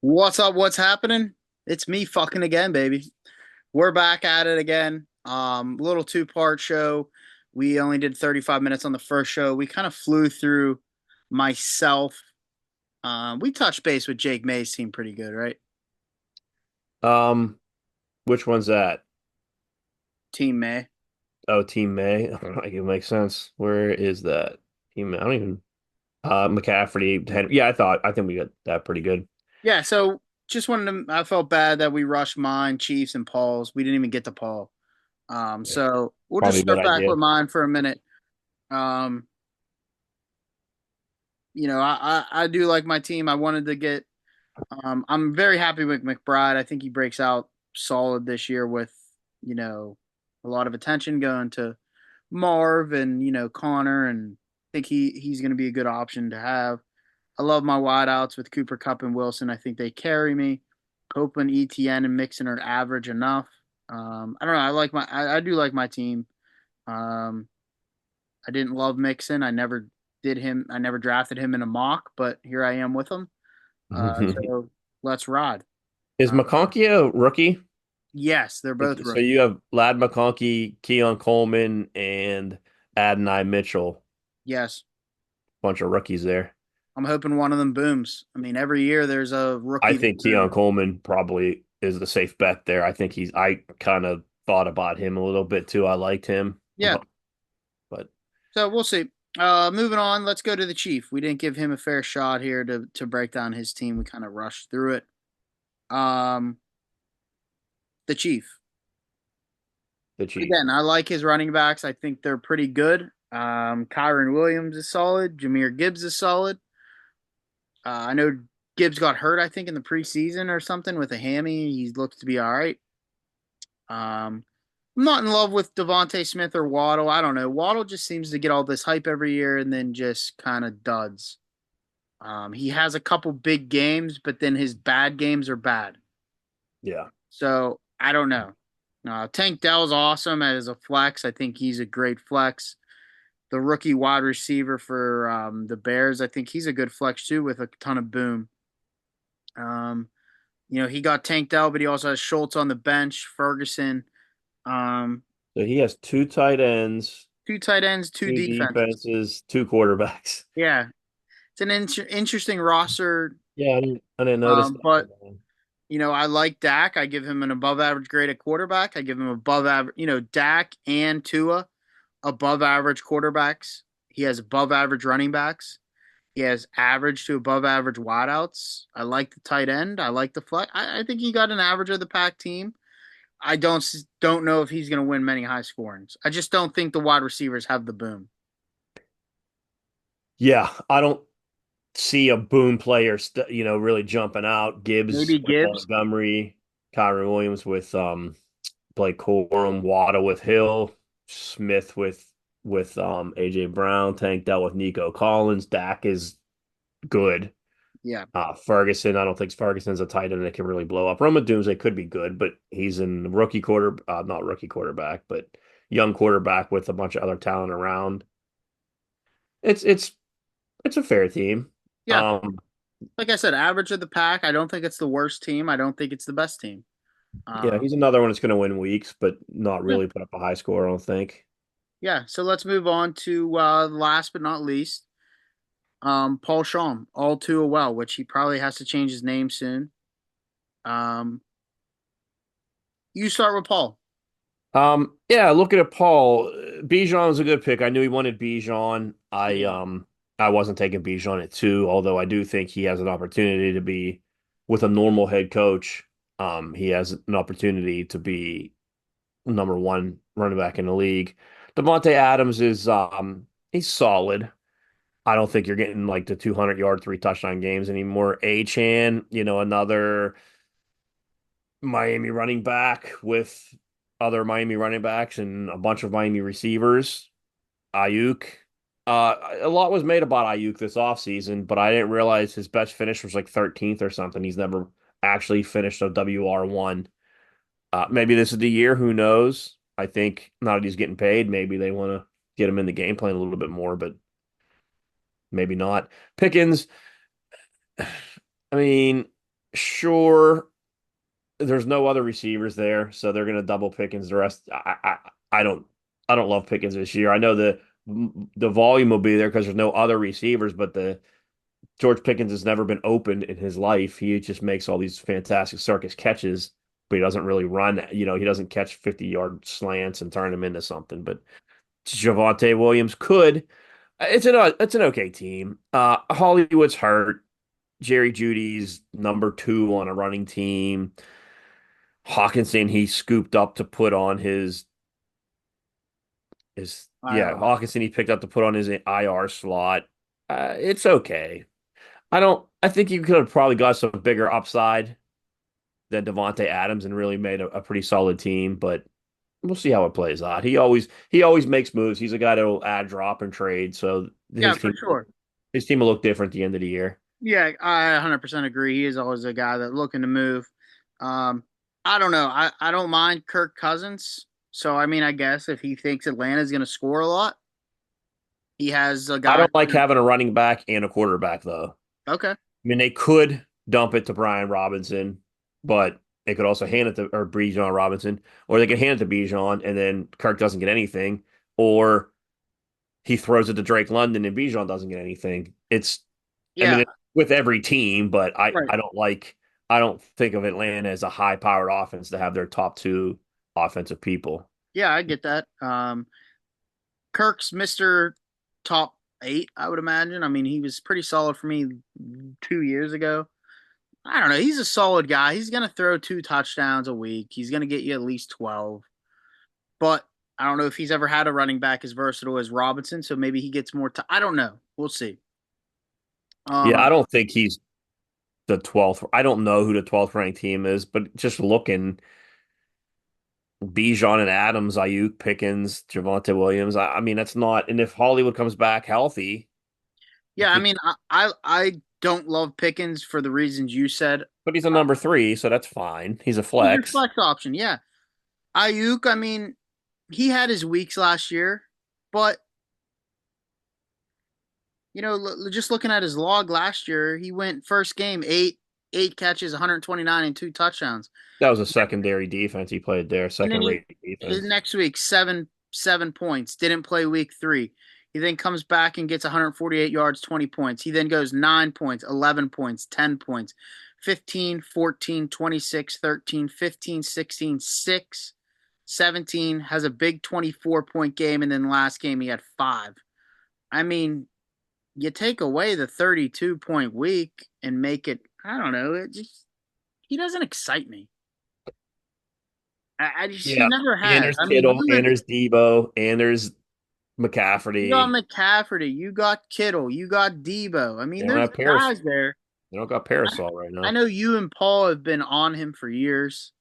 What's up? What's happening? It's me fucking again, baby. We're back at it again. Little two-part show. We only did 35 minutes on the first show. We kind of flew through myself. We touched base with Jake May's team pretty good, right? Um, which one's that? Team May. Oh, Team May. I don't know. It makes sense. Where is that? Team May. I don't even. McCaffrey. Yeah, I think we got that pretty good. Yeah, so just wanted to I felt bad that we rushed mine, Chiefs, and Paul's. We didn't even get to Paul. Yeah, So we'll just probably a good start back idea. with mine for a minute. Um, I do like my team. I wanted to get I'm very happy with McBride. I think he breaks out solid this year with, you know, a lot of attention going to Marv and, Connor, and I think he's going to be a good option to have. I love my wideouts with Cooper Cup and Wilson. I think they carry me. Copeland, ETN, and Mixon are average enough. I don't know. I do like my team. Um, I didn't love Mixon. I never drafted him in a mock, but here I am with him. So let's ride. Is Uh, McConkey a rookie? yes, they're both So rookies. you have Lad McConkey, Keon Coleman, and Adonai Mitchell. Yes, Bunch of rookies there. I'm hoping one of them booms. I mean, every year there's a I rookie that think Keon booms. Coleman probably is the safe bet there. I kind of thought about him a little bit too. I liked him, Yeah, but so we'll see. Moving on, let's go to the Chief. We didn't give him a fair shot here to break down his team. We kind of rushed through it. Um, the Chief. the Chief. Again, I like his running backs. I think they're pretty good. Kyron Williams is solid. Jameer Gibbs is solid. I know Gibbs got hurt, I think, in the preseason or something with a hammy. He looks to be all right. I'm not in love with Devonte Smith or Waddle. I don't know. Waddle just seems to get all this hype every year and then just kind of duds. He has a couple big games, but then his bad games are bad. Yeah. So I don't know. Tank Dell's awesome as a flex. I think he's a great flex. The rookie wide receiver for the Bears, I think he's a good flex too with a ton of boom. Um, he got Tank Dell, but he also has Schultz on the bench, Ferguson. Um, So he has two tight ends, two tight ends, two two defenses. defenses, two quarterbacks. Yeah, it's an interesting roster. Yeah, I didn't notice But that. I like Dak. I give him an above average grade at quarterback. I give him above average. Dak and Tua above average quarterbacks. He has above average running backs. He has average to above average wideouts. I like the tight end. I like the flex. I think he got an average of the pack team. I don't know if he's going to win many high scorings. I just don't think the wide receivers have the boom. Yeah, I don't see a boom player, really jumping out. Gibbs Maybe with Gibbs. Montgomery, Kyron Williams with Blake Corum, Waddle with Hill, Smith with AJ Brown, Tank Dell with Nico Collins. Dak is good. Yeah, Ferguson, I don't think Ferguson's a tight end that can really blow up. Roma Doomsday could be good, but he's in not rookie quarterback, but young quarterback with a bunch of other talent around. It's it's it's a fair team. yeah. Um, Like I said, average of the pack. I don't think it's the worst team. I don't think it's the best team. yeah, Um, he's another one that's going to win weeks, but not yeah, really put up a high score, I don't think. yeah. So let's move on to last but not least, Paul Schaum, all too well, which he probably has to change his name soon. Um, you start with Paul. Yeah, looking at Paul, Bijan was a good pick. I knew he wanted Bijan. I wasn't taking Bijan at two, although I do think he has an opportunity to be with a normal head coach. He has an opportunity to be number one running back in the league. Devontae Adams is he's solid. I don't think you're getting like the 200-yard, three touchdown games anymore. Chan, another Miami running back with other Miami running backs and a bunch of Miami receivers. Ayuk. A lot was made about Ayuk this offseason, but I didn't realize his best finish was like 13th or something. He's never actually finished a WR1. Maybe this is the year. Who knows? I think now that he's getting paid, maybe they want to get him in the game plan a little bit more, but maybe not. Pickens, I mean, Sure, there's no other receivers there, so they're going to double Pickens the rest. I don't love Pickens this year. I know the volume will be there because there's no other receivers, but the George Pickens has never been open in his life. He just makes all these fantastic circus catches, but he doesn't really run. He doesn't catch 50-yard slants and turn them into something. But Javonte Williams could. It's an okay team. Hollywood's hurt. Jerry Judy's number two on a running team. Hawkinson he scooped up to put on his yeah, IR. Hawkinson he picked up to put on his IR slot. It's okay. I think you could have probably got some bigger upside than Devontae Adams and really made a pretty solid team, but we'll see how it plays out. He always makes moves. He's a guy that'll add, drop, and trade. So Yeah, for sure. his team will look different at the end of the year. Yeah, I 100% agree. He is always a guy that looking to move. Um, I don't know. I don't mind Kirk Cousins. So I mean, I guess if he thinks Atlanta's going to score a lot, he has a I guy. don't like having a running back and a quarterback though. Okay. I mean, they could dump it to Brian Robinson, but they could also hand it to or Bijan Robinson, or they could hand it to Bijan and then Kirk doesn't get anything, or he throws it to Drake London and Bijan doesn't get anything. I mean, Yeah. it's with every team, but Right. I don't think of Atlanta as a high powered offense to have their top two offensive people. Yeah, I get that. Kirk's Mister Top 8, I would imagine. I mean, he was pretty solid for me 2 years ago. I don't know. He's a solid guy. He's going to throw 2 touchdowns a week. He's going to get you at least 12. But I don't know if he's ever had a running back as versatile as Robinson. So maybe he gets more. I don't know. We'll see. Yeah, I Um, don't think he's the 12th. I don't know who the 12th ranked team is, but just looking, Bijan and Adams, Ayuk, Pickens, Javonte Williams. I mean, that's not. And if Hollywood comes back healthy, I yeah, I think, mean, I don't love Pickens for the reasons you said. but he's a number three, so that's fine. He's a He's your flex. flex option. Yeah. Ayuk, I mean, he had his weeks last year, but just looking at his log last year, he went first game eight catches, 129 and 2 touchdowns. That was a secondary defense he played there, And then second rate his defense. next week, seven points. Didn't play week 3. He then comes back and gets 148 yards, 20 points. He then goes 9 points, 11 points, 10 points, 15, 14, 26, 13, 15, 16, 6, 17. Has a big 24-point game. And then last game, he had 5. I mean, you take away the 32-point week and make it, I don't know, he doesn't excite me. He Yeah. never And has. there's I mean, Kittle, and there's Debo, and there's you got McCafferty. McCafferty, you got Kittle, you got Debo. I They mean, don't there's have Paris. guys there. They don't got I, Parasol right I now. know you and Paul have been on him for years.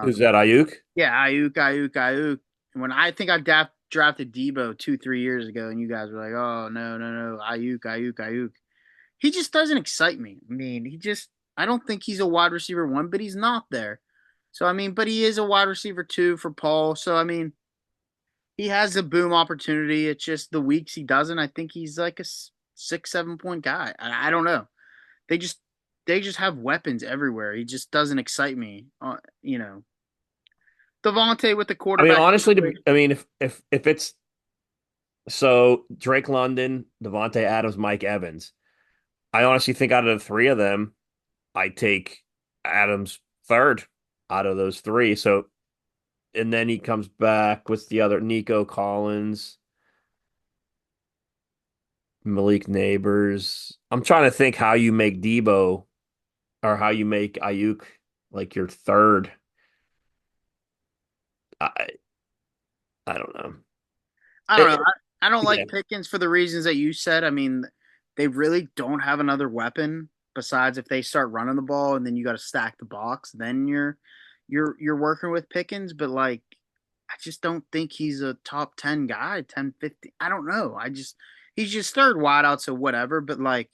Who's Um, that? Ayuk? yeah, Ayuk. And when I think I drafted Debo 2, 3 years ago, and you guys were like, "Oh no, no, no, Ayuk." He just doesn't excite me. I mean, I don't think he's a wide receiver 1, but he's not there. So I mean, but he is a wide receiver 2 for Paul. So I mean, he has a boom opportunity. It's just the weeks he doesn't. I think he's like a 6, 7 point guy. I don't know. They just they just have weapons everywhere. He just doesn't excite me. You know, Devontae with the I mean, quarterback honestly, situation. I mean, if it's so Drake London, Devontae Adams, Mike Evans, I honestly think out of the three of them, I take Adams third out of those three. So, and then he comes back. What's the other? Nico Collins, Malik Neighbors. I'm trying to think how you make Debo or how you make Ayuk like your third. I I don't know. I don't It, know. I don't yeah, like Pickens for the reasons that you said. I mean, they really don't have another weapon besides if they start running the ball and then you got to stack the box. Then you're working with Pickens, but like I just don't think he's a top 10 guy, 10, 50. I don't know. He's just third wideout, so whatever. But like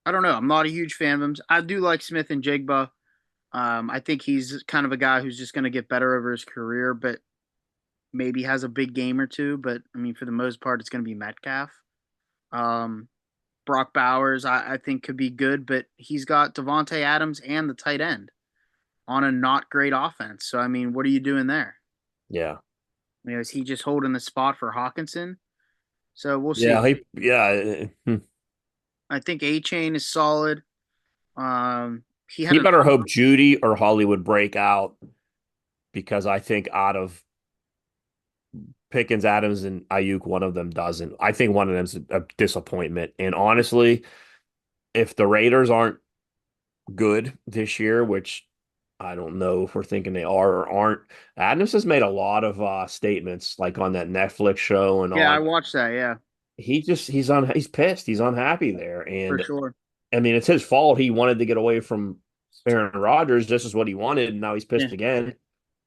I don't know. I'm not a huge fan of him. I do like Smith and Jigba. I think he's kind of a guy who's just going to get better over his career, but maybe has a big game or two. But I mean, for the most part, it's going to be Metcalf. Um, Brock Bowers, I think could be good, but he's got Devontae Adams and the tight end on a not great offense. So I mean, what are you doing there? Yeah. Is he just holding the spot for Hawkinson? So we'll see. Yeah. I think A Chain is solid. He had He an better hope Judy or Hollywood break out because I think out of Pickens, Adams, and Ayuk, one of them doesn't. I think one of them's a disappointment. And honestly, if the Raiders aren't good this year, which I don't know if we're thinking they are or aren't, Adams has made a lot of statements like on that Netflix show and Yeah, I on. watched that. Yeah, He's pissed. He's unhappy there. for And sure. I mean, it's his fault. He wanted to get away from Aaron Rodgers. This is what he wanted, and now he's Yeah. pissed again.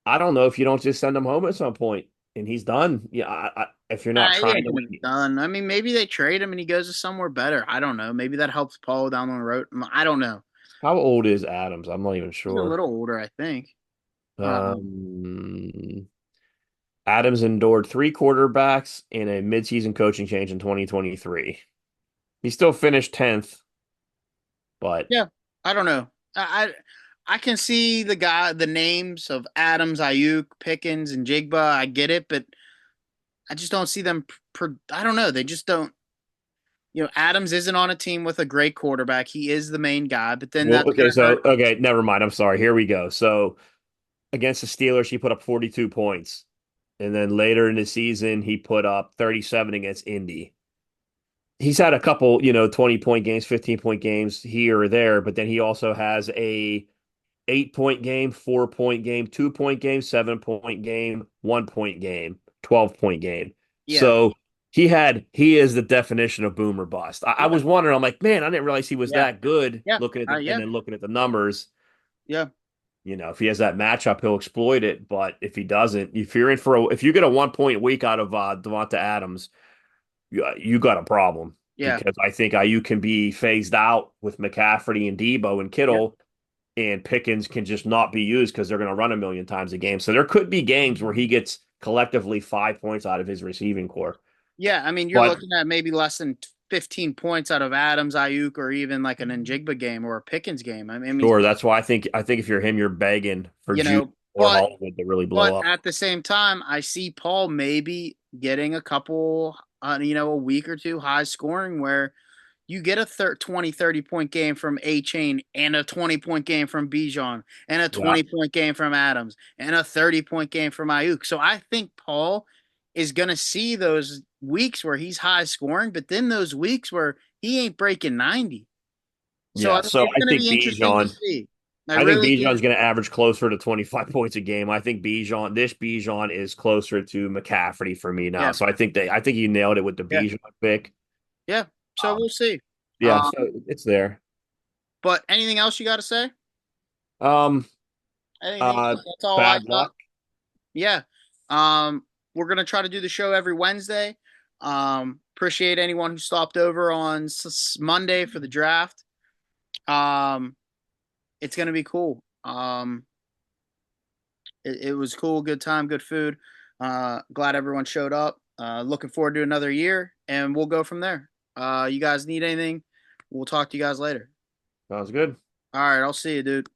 I don't know if you don't just send him home at some point, and he's done. Yeah, if you're not He trying ain't to gonna be win, done. I mean, maybe they trade him and he goes to somewhere better. I don't know. Maybe that helps Paul down the road. I don't know. how old is Adams? I'm not even He's a sure. little older, I think. Um, Um, Adams endured three quarterbacks in a midseason coaching change in 2023. He still finished 10th, but yeah, I don't know. I can see the names of Adams, Ayuk, Pickens, and Jigba. I get it, but I just don't see them. I don't know. They just don't. Adams isn't on a team with a great quarterback. He is the main guy, but then well, that's okay. gonna So hurt. okay, never mind. I'm sorry. Here we go. So against the Steelers, he put up 42 points. And then later in the season, he put up 37 against Indy. He's had a couple, 20-point games, 15-point games here or there, but then he also has a 8-point game, 4-point game, 2-point game, 7-point game, 1-point game, 12-point game. Yeah, So he is the definition of boom or bust. I yeah, was wondering, I'm like, man, I didn't realize he was yeah, that good yeah, looking at the and yeah, then looking at the numbers. yeah. If he has that matchup, he'll exploit it. But if he doesn't, if you get a 1 point week out of Devonta Adams, you got a problem Yeah. because I think IU can be phased out with McCaffrey and Debo and Yeah. Kittle, and Pickens can just not be used because they're going to run a million times a game. So there could be games where he gets collectively 5 points out of his receiving core. Yeah. I mean, you're But looking at maybe less than 15 points out of Adams, Ayuk, or even like an Njigba game or a Pickens game. I mean, sure, that's why I think if you're him, you're begging for you Jude know, or but Hollywood to really blow but up. at the same time, I see Paul maybe getting a couple, a week or two high scoring where you get a 20, 30 point game from A Chain and a 20-point game from Bijan and a Yeah. 20-point game from Adams and a 30-point game from Ayuk. So I think Paul is going to see those weeks where he's high scoring, but then those weeks where he ain't breaking 90. So I Yeah. mean, So it's going to be interesting to see. I I think really Bijan's do. going to average closer to 25 points a game. I think this Bijan is closer to McCaffrey for me now. Yeah. So I think you nailed it with the Yeah. Bijan pick. Yeah. So Um, we'll see. yeah, Um, so it's there. but anything else you got to say? Um, Anything uh, else? That's all I bad got. luck. Yeah. We're gonna try to do the show every Wednesday. Appreciate anyone who stopped over on Monday for the draft. Um, it's gonna be cool. It was cool, good time, good food. Glad everyone showed up. Looking forward to another year, and we'll go from there. You guys need anything? We'll talk to you guys later. Sounds good. All right, I'll see you, dude.